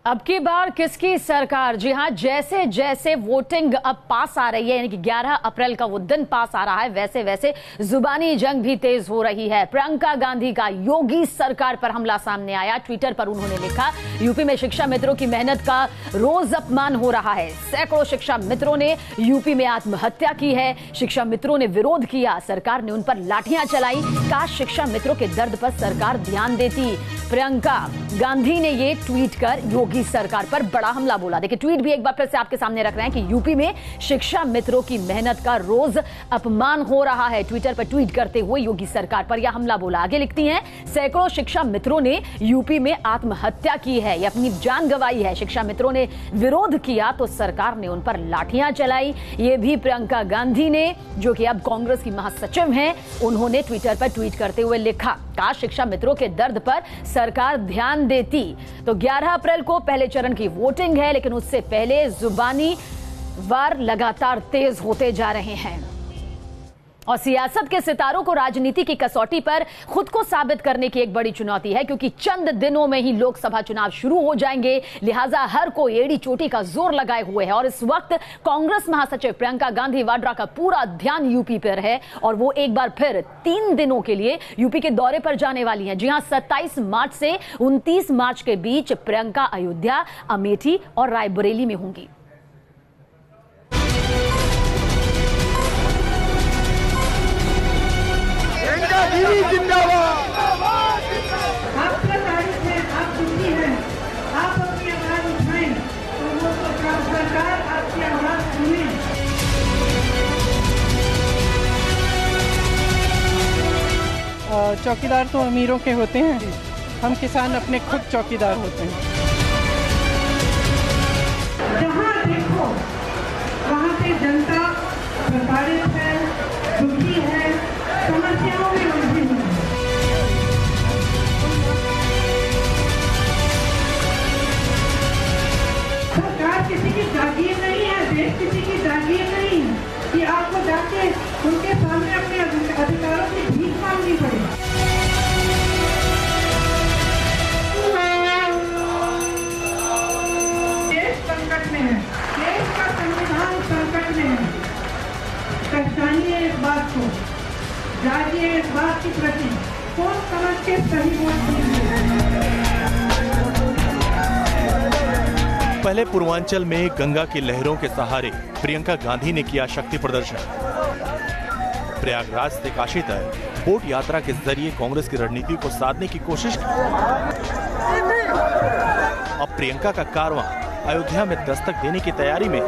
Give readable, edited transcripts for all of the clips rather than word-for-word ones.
अब की बार किसकी सरकार? जी हां, जैसे जैसे वोटिंग अब पास आ रही है, यानी कि 11 अप्रैल का वो दिन पास आ रहा है, वैसे वैसे जुबानी जंग भी तेज हो रही है। प्रियंका गांधी का योगी सरकार पर हमला सामने आया। ट्विटर पर उन्होंने लिखा, यूपी में शिक्षा मित्रों की मेहनत का रोज अपमान हो रहा है। सैकड़ों शिक्षा मित्रों ने यूपी में आत्महत्या की है। शिक्षा मित्रों ने विरोध किया, सरकार ने उन पर लाठियां चलाई। काश शिक्षा मित्रों के दर्द पर सरकार ध्यान देती। प्रियंका गांधी ने ये ट्वीट कर योगी सरकार पर बड़ा हमला बोला। देखिए, ट्वीट भी एक बार फिर से आपके सामने रख रहे हैं कि यूपी में शिक्षा मित्रों की मेहनत का रोज अपमान हो रहा है। ट्विटर पर ट्वीट करते हुए योगी सरकार पर यह हमला बोला। आगे लिखती हैं, सैकड़ों शिक्षा मित्रों ने यूपी में आत्महत्या की है या अपनी जान गंवाई है। शिक्षा मित्रों ने विरोध किया तो सरकार ने उन पर लाठियां चलाई। ये भी प्रियंका गांधी ने, जो कि अब कांग्रेस की महासचिव हैं, उन्होंने ट्विटर पर ट्वीट करते हुए लिखा, काश शिक्षा मित्रों के दर्द पर सरकार ध्यान देती। तो 11 अप्रैल को पहले चरण की वोटिंग है, लेकिन उससे पहले जुबानी वार लगातार तेज होते जा रहे हैं और सियासत के सितारों को राजनीति की कसौटी पर खुद को साबित करने की एक बड़ी चुनौती है, क्योंकि चंद दिनों में ही लोकसभा चुनाव शुरू हो जाएंगे। लिहाजा हर कोई एड़ी चोटी का जोर लगाए हुए है और इस वक्त कांग्रेस महासचिव प्रियंका गांधी वाड्रा का पूरा ध्यान यूपी पर है और वो एक बार फिर 3 दिनों के लिए यूपी के दौरे पर जाने वाली हैं। जी हां, 27 मार्च से 29 मार्च के बीच प्रियंका अयोध्या, अमेठी और रायबरेली में होंगी। आप प्रताड़ित हैं, आप दुखी हैं, आप अपनी आवाज उठाएं तो वो सरकार आपकी आवाज सुने। चौकीदार तो अमीरों के होते हैं, हम किसान अपने खुद चौकीदार होते हैं। जहाँ देखो वहाँ पे जनता प्रताड़ित है, दुखी है, समस्याओं में उलझी हुई है। सरकार किसी की जागीर नहीं है, देश किसी की जागीर नहीं है कि आपको जाके उनके सामने अपने अधिकारों की भीख मांगनी पड़े। देश संकट में है, देश का संविधान संकट में है। पहचानिए इस बात को, जागिए इस बात के प्रति, सोच समझ के सही वोट दीजिए। पहले पूर्वांचल में गंगा की लहरों के सहारे प्रियंका गांधी ने किया शक्ति प्रदर्शन। प्रयागराज से काशी तक बोट यात्रा के जरिए कांग्रेस की रणनीति को साधने की कोशिश की। अब प्रियंका का कारवां अयोध्या में दस्तक देने की तैयारी में।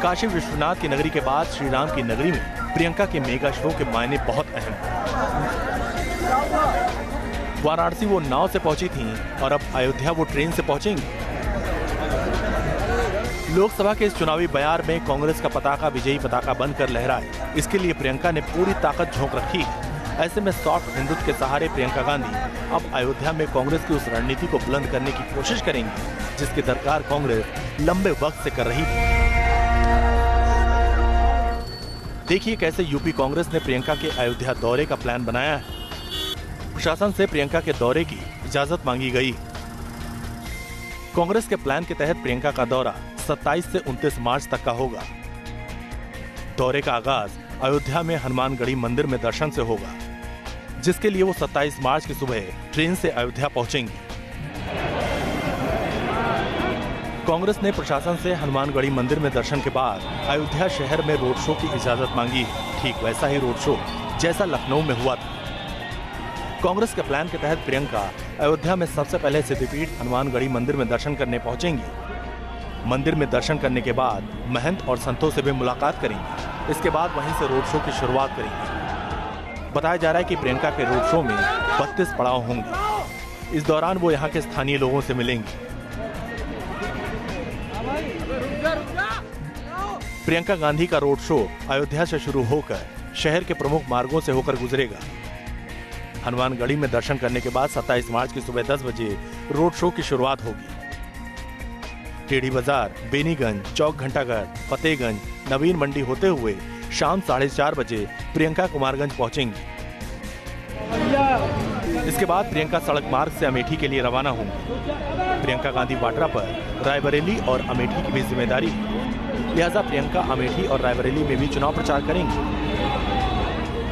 काशी विश्वनाथ की नगरी के बाद श्री राम की नगरी में प्रियंका के मेगा शो के मायने बहुत अहम हैं। वाराणसी वो नाव से पहुंची थीं और अब अयोध्या वो ट्रेन से पहुंचेंगी। लोकसभा के इस चुनावी बयार में कांग्रेस का पताका विजयी पताका बनकर लहराए, इसके लिए प्रियंका ने पूरी ताकत झोंक रखी है। ऐसे में सॉफ्ट हिंदुत्व के सहारे प्रियंका गांधी अब अयोध्या में कांग्रेस की उस रणनीति को बुलंद करने की कोशिश करेंगी जिसकी दरकार कांग्रेस लंबे वक्त से कर रही थी। देखिए कैसे यूपी कांग्रेस ने प्रियंका के अयोध्या दौरे का प्लान बनाया है। प्रशासन से प्रियंका के दौरे की इजाजत मांगी गई। कांग्रेस के प्लान के तहत प्रियंका का दौरा 27 से 29 मार्च तक का होगा। दौरे का आगाज अयोध्या में हनुमानगढ़ी मंदिर में दर्शन से होगा, जिसके लिए वो 27 मार्च की सुबह ट्रेन से अयोध्या पहुंचेंगी। कांग्रेस ने प्रशासन से हनुमानगढ़ी मंदिर में दर्शन के बाद अयोध्या शहर में रोड शो की इजाजत मांगी। ठीक वैसा ही रोड शो जैसा लखनऊ में हुआ था। कांग्रेस के प्लान के तहत प्रियंका अयोध्या में सबसे पहले सिद्धिपीठ हनुमानगढ़ी मंदिर में दर्शन करने पहुंचेंगी। मंदिर में दर्शन करने के बाद महंत और संतों से भी मुलाकात करेंगी। इसके बाद वहीं से रोड शो की शुरुआत करेंगी। बताया जा रहा है कि प्रियंका के रोड शो में 32 पड़ाव होंगे। इस दौरान वो यहाँ के स्थानीय लोगों से मिलेंगी। प्रियंका गांधी का रोड शो अयोध्या से शुरू होकर शहर के प्रमुख मार्गों से होकर गुजरेगा। हनुमानगढ़ी में दर्शन करने के बाद 27 मार्च की सुबह 10 बजे रोड शो की शुरुआत होगी। टेढ़ी बाजार, बेनीगंज, चौक घंटाघर, फतेहगंज, नवीन मंडी होते हुए शाम 4:30 बजे प्रियंका कुमारगंज पहुंचेंगी। इसके बाद प्रियंका सड़क मार्ग से अमेठी के लिए रवाना होंगी। प्रियंका गांधी वाड्रा पर रायबरेली और अमेठी की भी जिम्मेदारी है, लिहाजा प्रियंका अमेठी और रायबरेली में भी चुनाव प्रचार करेंगी।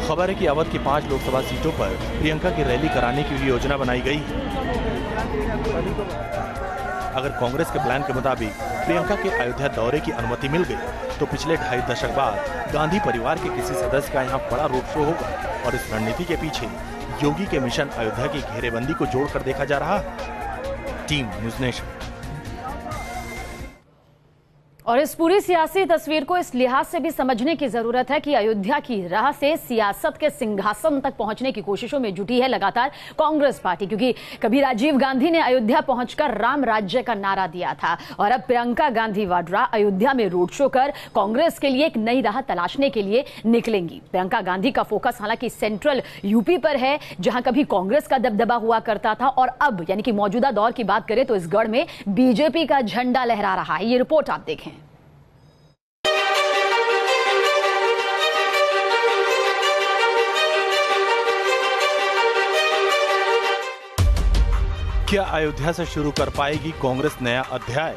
खबर है कि अवध की 5 लोकसभा सीटों पर प्रियंका की रैली कराने की भी योजना बनाई गई है। अगर कांग्रेस के प्लान के मुताबिक प्रियंका के अयोध्या दौरे की अनुमति मिल गई तो पिछले 2.5 दशक बाद गांधी परिवार के किसी सदस्य का यहाँ बड़ा रोड शो होगा और इस रणनीति के पीछे योगी के मिशन अयोध्या की घेरेबंदी को जोड़कर देखा जा रहा है। Team news nation. और इस पूरी सियासी तस्वीर को इस लिहाज से भी समझने की जरूरत है कि अयोध्या की राह से सियासत के सिंहासन तक पहुंचने की कोशिशों में जुटी है लगातार कांग्रेस पार्टी, क्योंकि कभी राजीव गांधी ने अयोध्या पहुंचकर राम राज्य का नारा दिया था और अब प्रियंका गांधी वाड्रा अयोध्या में रोड शो कर कांग्रेस के लिए एक नई राह तलाशने के लिए निकलेंगी। प्रियंका गांधी का फोकस हालांकि सेंट्रल यूपी पर है, जहां कभी कांग्रेस का दबदबा हुआ करता था और अब यानी कि मौजूदा दौर की बात करें तो इस गढ़ में बीजेपी का झंडा लहरा रहा है। ये रिपोर्ट आप देखें। क्या अयोध्या से शुरू कर पाएगी कांग्रेस नया अध्याय?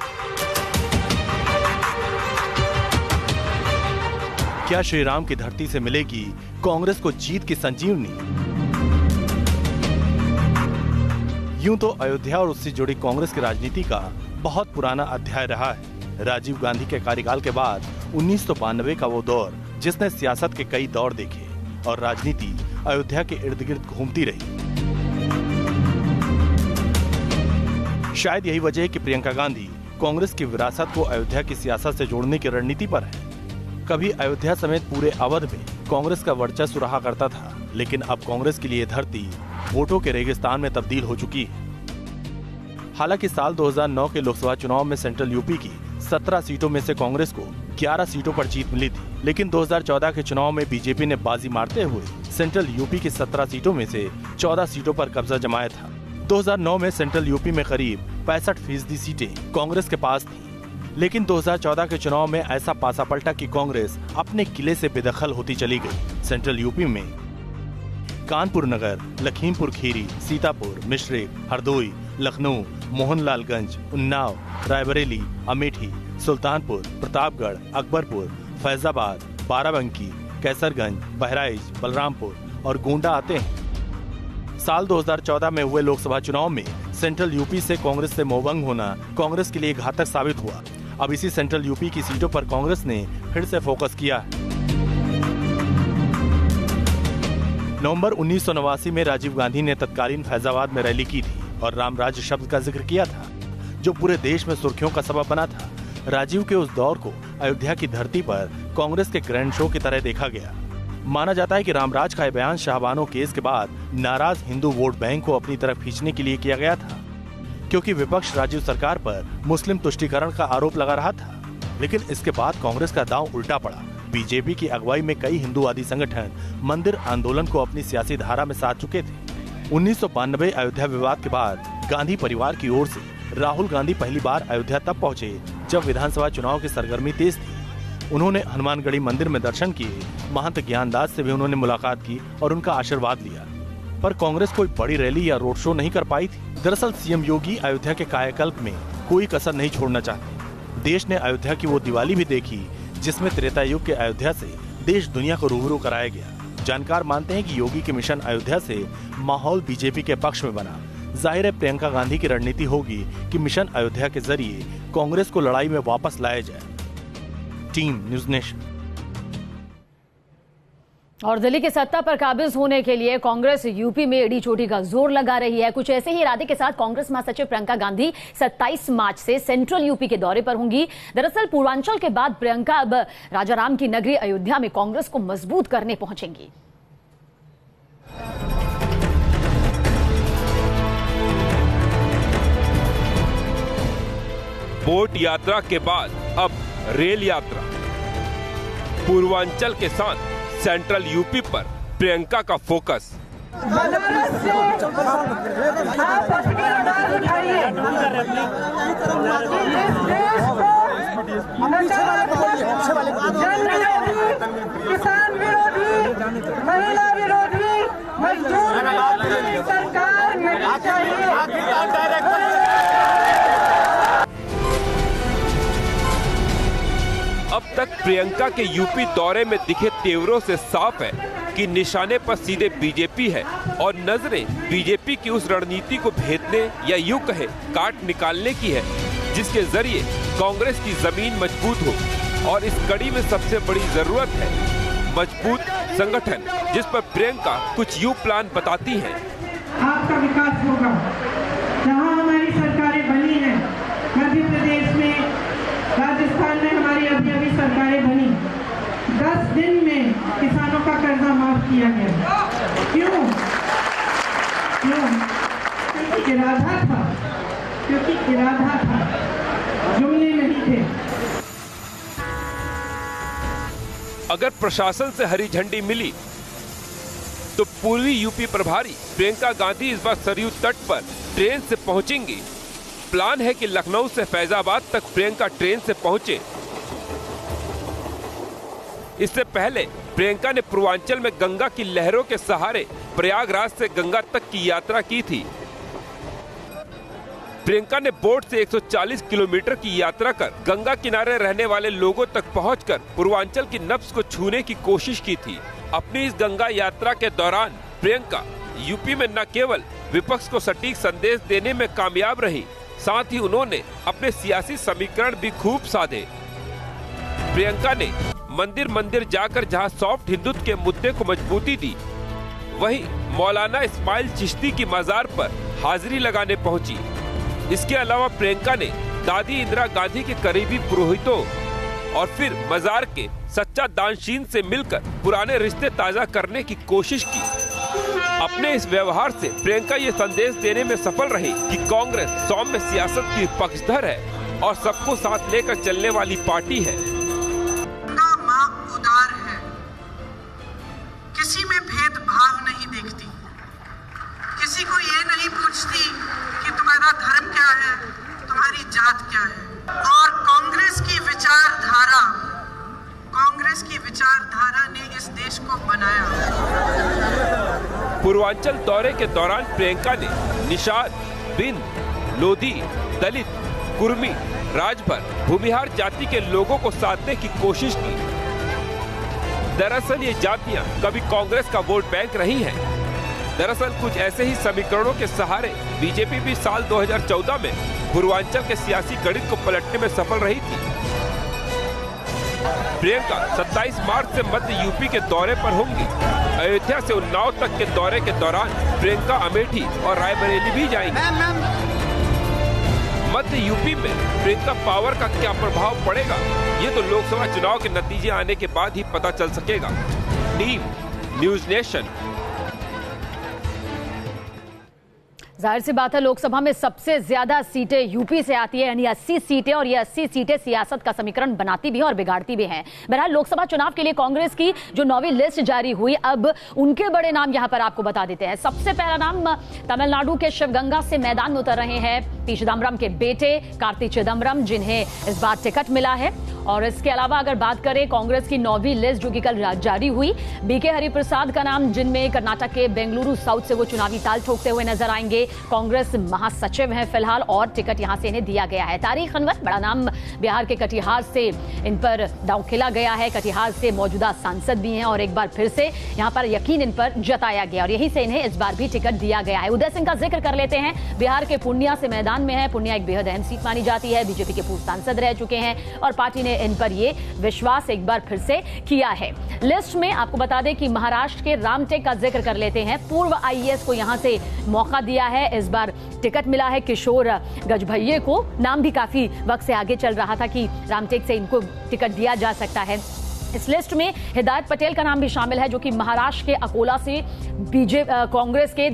क्या श्री राम की धरती से मिलेगी कांग्रेस को जीत की संजीवनी? यूं तो अयोध्या और उससे जुड़ी कांग्रेस की राजनीति का बहुत पुराना अध्याय रहा है। राजीव गांधी के कार्यकाल के बाद 1992 का वो दौर जिसने सियासत के कई दौर देखे और राजनीति अयोध्या के इर्द गिर्द घूमती रही। शायद यही वजह है कि प्रियंका गांधी कांग्रेस की विरासत को अयोध्या की सियासत से जोड़ने की रणनीति पर है। कभी अयोध्या समेत पूरे अवध में कांग्रेस का वर्चस्व रहा करता था, लेकिन अब कांग्रेस के लिए धरती वोटों के रेगिस्तान में तब्दील हो चुकी है। हालांकि साल 2009 के लोकसभा चुनाव में सेंट्रल यूपी की 17 सीटों में से कांग्रेस को 11 सीटों पर जीत मिली थी, लेकिन 2014 के चुनाव में बीजेपी ने बाजी मारते हुए सेंट्रल यूपी की 17 सीटों में से 14 सीटों पर कब्जा जमाया था। 2009 में सेंट्रल यूपी में करीब 65% सीटें कांग्रेस के पास थी, लेकिन 2014 के चुनाव में ऐसा पासा पलटा कि कांग्रेस अपने किले से बेदखल होती चली गई। सेंट्रल यूपी में कानपुर नगर, लखीमपुर खीरी, सीतापुर, मिश्रिक, हरदोई, लखनऊ, मोहनलालगंज, उन्नाव, रायबरेली, अमेठी, सुल्तानपुर, प्रतापगढ़, अकबरपुर, फैजाबाद, बाराबंकी, कैसरगंज, बहराइच, बलरामपुर और गोंडा आते हैं। साल 2014 में हुए लोकसभा चुनाव में सेंट्रल यूपी से कांग्रेस से मोहभंग होना कांग्रेस के लिए घातक साबित हुआ। अब इसी सेंट्रल यूपी की सीटों पर कांग्रेस ने फिर से फोकस किया है। नवंबर 1989 में राजीव गांधी ने तत्कालीन फैजाबाद में रैली की थी और राम राज्य शब्द का जिक्र किया था, जो पूरे देश में सुर्खियों का सबब बना था। राजीव के उस दौर को अयोध्या की धरती पर कांग्रेस के ग्रैंड शो की तरह देखा गया। माना जाता है कि रामराज का बयान शाहबानो केस के बाद नाराज हिंदू वोट बैंक को अपनी तरफ खींचने के लिए किया गया था, क्योंकि विपक्ष राजीव सरकार पर मुस्लिम तुष्टीकरण का आरोप लगा रहा था। लेकिन इसके बाद कांग्रेस का दांव उल्टा पड़ा। बीजेपी की अगुवाई में कई हिंदूवादी संगठन मंदिर आंदोलन को अपनी सियासी धारा में साध चुके थे। 1992 अयोध्या विवाद के बाद गांधी परिवार की ओर से राहुल गांधी पहली बार अयोध्या तब पहुंचे जब विधानसभा चुनाव की सरगर्मी तेज थी। उन्होंने हनुमानगढ़ी मंदिर में दर्शन किए, महंत ज्ञानदास से भी उन्होंने मुलाकात की और उनका आशीर्वाद लिया। पर कांग्रेस कोई बड़ी रैली या रोड शो नहीं कर पाई थी। दरअसल सीएम योगी अयोध्या के कायाकल्प में कोई कसर नहीं छोड़ना चाहते। देश ने अयोध्या की वो दिवाली भी देखी जिसमें त्रेता युग के अयोध्या से देश दुनिया को रूबरू कराया गया। जानकार मानते हैं कि योगी के मिशन अयोध्या से माहौल बीजेपी के पक्ष में बना। जाहिर है प्रियंका गांधी की रणनीति होगी कि मिशन अयोध्या के जरिए कांग्रेस को लड़ाई में वापस लाया जाए। Team news nation. और दिल्ली की सत्ता पर काबिज होने के लिए कांग्रेस यूपी में एड़ी चोटी का जोर लगा रही है। कुछ ऐसे ही इरादे के साथ कांग्रेस महासचिव प्रियंका गांधी 27 मार्च से सेंट्रल यूपी के दौरे पर होंगी। दरअसल पूर्वांचल के बाद प्रियंका अब राजाराम की नगरी अयोध्या में कांग्रेस को मजबूत करने पहुंचेंगी। बोट यात्रा के बाद अब रेल यात्रा। पूर्वांचल के साथ सेंट्रल यूपी पर प्रियंका का फोकस। बनारस से आप अपनी उड़ान उठाइए। इस देश को नकारात्मक, जन विरोधी, किसान विरोधी, महिला विरोधी, मजदूर विरोधी सरकार तक प्रियंका के यूपी दौरे में दिखे तेवरों से साफ है कि निशाने पर सीधे बीजेपी है और नजरें बीजेपी की उस रणनीति को भेदने या यूं कहे काट निकालने की है जिसके जरिए कांग्रेस की जमीन मजबूत हो। और इस कड़ी में सबसे बड़ी जरूरत है मजबूत संगठन, जिस पर प्रियंका कुछ यूं प्लान बताती हैं। आपका विकास होगा। जहां हमारी सरकारें बनी हैं, मध्य प्रदेश में, राजस्थान में हमारी अभी सरकारें बनी, 10 दिन में किसानों का कर्जा माफ किया गया। क्यों? क्योंकि इरादा था, जुमले नहीं थे। अगर प्रशासन से हरी झंडी मिली तो पूर्वी यूपी प्रभारी प्रियंका गांधी इस बार सरयू तट पर ट्रेन से पहुंचेंगी। प्लान है कि लखनऊ से फैजाबाद तक प्रियंका ट्रेन से पहुंचे। इससे पहले प्रियंका ने पूर्वांचल में गंगा की लहरों के सहारे प्रयागराज से गंगा तक की यात्रा की थी। प्रियंका ने बोट से 140 किलोमीटर की यात्रा कर गंगा किनारे रहने वाले लोगों तक पहुंचकर पूर्वांचल की नब्ज को छूने की कोशिश की थी। अपनी इस गंगा यात्रा के दौरान प्रियंका यूपी में न केवल विपक्ष को सटीक संदेश देने में कामयाब रही, साथ ही उन्होंने अपने सियासी समीकरण भी खूब साधे। प्रियंका ने मंदिर मंदिर जाकर जहां सॉफ्ट हिंदुत्व के मुद्दे को मजबूती दी, वहीं मौलाना इस्माइल चिश्ती की मजार पर हाजिरी लगाने पहुंची। इसके अलावा प्रियंका ने दादी इंदिरा गांधी के करीबी पुरोहितों और फिर मजार के सच्चा दानशीन से मिलकर पुराने रिश्ते ताजा करने की कोशिश की। अपने इस व्यवहार से प्रियंका ये संदेश देने में सफल रही कि कांग्रेस सौम्य सियासत की पक्षधर है और सबको साथ लेकर चलने वाली पार्टी है। माँ उदार है, किसी में भेदभाव नहीं देखती, किसी को ये नहीं पूछती कि तुम्हारा धर्म क्या है, तुम्हारी जात क्या है। और कांग्रेस की विचारधारा ने इस देश को बनाया। पूर्वांचल दौरे के दौरान प्रियंका ने निषाद, बिंद, लोधी, दलित, कुर्मी, राजभर, भूमिहार जाति के लोगों को साधने की कोशिश की। दरअसल ये जातियां कभी कांग्रेस का वोट बैंक रही हैं। दरअसल कुछ ऐसे ही समीकरणों के सहारे बीजेपी भी साल 2014 में पूर्वांचल के सियासी गणित को पलटने में सफल रही थी। प्रियंका 27 मार्च से मध्य यूपी के दौरे पर होंगी। अयोध्या से उन्नाव तक के दौरे के दौरान प्रियंका अमेठी और रायबरेली भी जाएंगी। मध्य यूपी में प्रियंका पावर का क्या प्रभाव पड़ेगा, ये तो लोकसभा चुनाव के नतीजे आने के बाद ही पता चल सकेगा। Team news nation. जाहिर सी बात है, लोकसभा में सबसे ज्यादा सीटें यूपी से आती है, यानी 80 सीटें, और ये 80 सीटें सियासत का समीकरण बनाती भी हैं और बिगाड़ती भी हैं। बहरहाल लोकसभा चुनाव के लिए कांग्रेस की जो 9वीं लिस्ट जारी हुई, अब उनके बड़े नाम यहां पर आपको बता देते हैं। सबसे पहला नाम तमिलनाडु के शिवगंगा से मैदान में उतर रहे हैं पी चिदम्बरम के बेटे कार्ति चिदम्बरम, जिन्हें इस बार टिकट मिला है। और इसके अलावा अगर बात करें कांग्रेस की 9वीं लिस्ट जो कि कल जारी हुई, बीके हरिप्रसाद का नाम, जिनमें कर्नाटक के बेंगलुरु साउथ से वो चुनावी ताल ठोकते हुए नजर आएंगे। कांग्रेस महासचिव हैं फिलहाल और टिकट यहां से इन्हें दिया गया है। तारिक अनवर, बड़ा नाम, बिहार के कटिहार से इन पर दांव खेला गया है। कटिहार से मौजूदा सांसद भी हैं और एक बार फिर से यहां पर यकीन इन पर जताया गया और यहीं से इन्हें इस बार भी टिकट दिया गया है। उदय सिंह का जिक्र कर लेते हैं, बिहार के पूर्णिया से मैदान में है। पूर्णिया एक बेहद अहम सीट मानी जाती है, बीजेपी के पूर्व सांसद रह चुके हैं और पार्टी ने इन पर ये विश्वास एक बार फिर से किया है। लिस्ट में आपको बता दें कि महाराष्ट्र के रामटेक का जिक्र कर लेते हैं। पूर्व आईएएस को यहां से मौका दिया है, इस बार टिकट मिला है किशोर गजभैये को। नाम भी काफी वक्त से आगे चल रहा था कि रामटेक से इनको टिकट दिया जा सकता है। इस लिस्ट में हिदायत पटेल का नाम भी शामिल है, जो कि महाराष्ट्र के अकोला से कांग्रेस के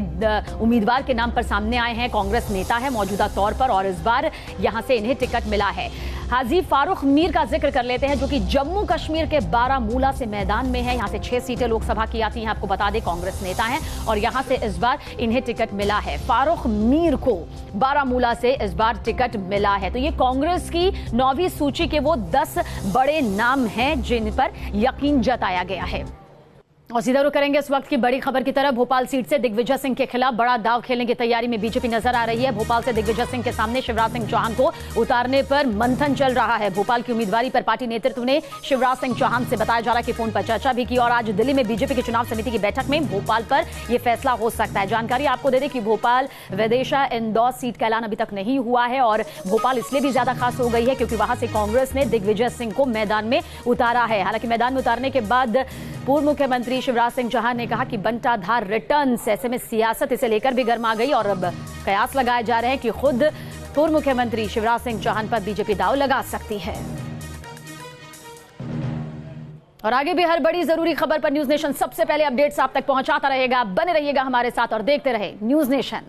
उम्मीदवार के नाम पर सामने आए हैं। कांग्रेस नेता है मौजूदा तौर पर और इस बार यहां से इन्हें टिकट मिला है। हाजी फारूक मीर का जिक्र कर लेते हैं, जो कि जम्मू कश्मीर के बारामूला से मैदान में है। यहां से 6 सीटें लोकसभा की आती हैं, आपको बता दें कांग्रेस नेता हैं और यहां से इस बार इन्हें टिकट मिला है। फारूक मीर को बारामूला से इस बार टिकट मिला है। तो ये कांग्रेस की 9वीं सूची के वो 10 बड़े नाम हैं जिन पर यकीन जताया गया है। और सीधा रुख करेंगे इस वक्त की बड़ी खबर की तरफ। भोपाल सीट से दिग्विजय सिंह के खिलाफ बड़ा दांव खेलने की तैयारी में बीजेपी नजर आ रही है। भोपाल से दिग्विजय सिंह के सामने शिवराज सिंह चौहान को उतारने पर मंथन चल रहा है। भोपाल की उम्मीदवारी पर पार्टी नेतृत्व ने शिवराज सिंह चौहान से बताया जा रहा है कि फोन पर चर्चा भी की और आज दिल्ली में बीजेपी की चुनाव समिति की बैठक में भोपाल पर यह फैसला हो सकता है। जानकारी आपको दे दें कि भोपाल विदिशा इंदौर सीट का ऐलान अभी तक नहीं हुआ है और भोपाल इसलिए भी ज्यादा खास हो गई है क्योंकि वहां से कांग्रेस ने दिग्विजय सिंह को मैदान में उतारा है। हालांकि मैदान में उतारने के बाद पूर्व मुख्यमंत्री शिवराज सिंह चौहान ने कहा कि बंटाधार रिटर्न्स, ऐसे में सियासत इसे लेकर भी गर्मा गई और अब कयास लगाए जा रहे हैं कि खुद पूर्व मुख्यमंत्री शिवराज सिंह चौहान पर बीजेपी दांव लगा सकती है। और आगे भी हर बड़ी जरूरी खबर पर न्यूज नेशन सबसे पहले अपडेट्स आप तक पहुंचाता रहेगा। बने रहिएगा हमारे साथ और देखते रहे न्यूज नेशन।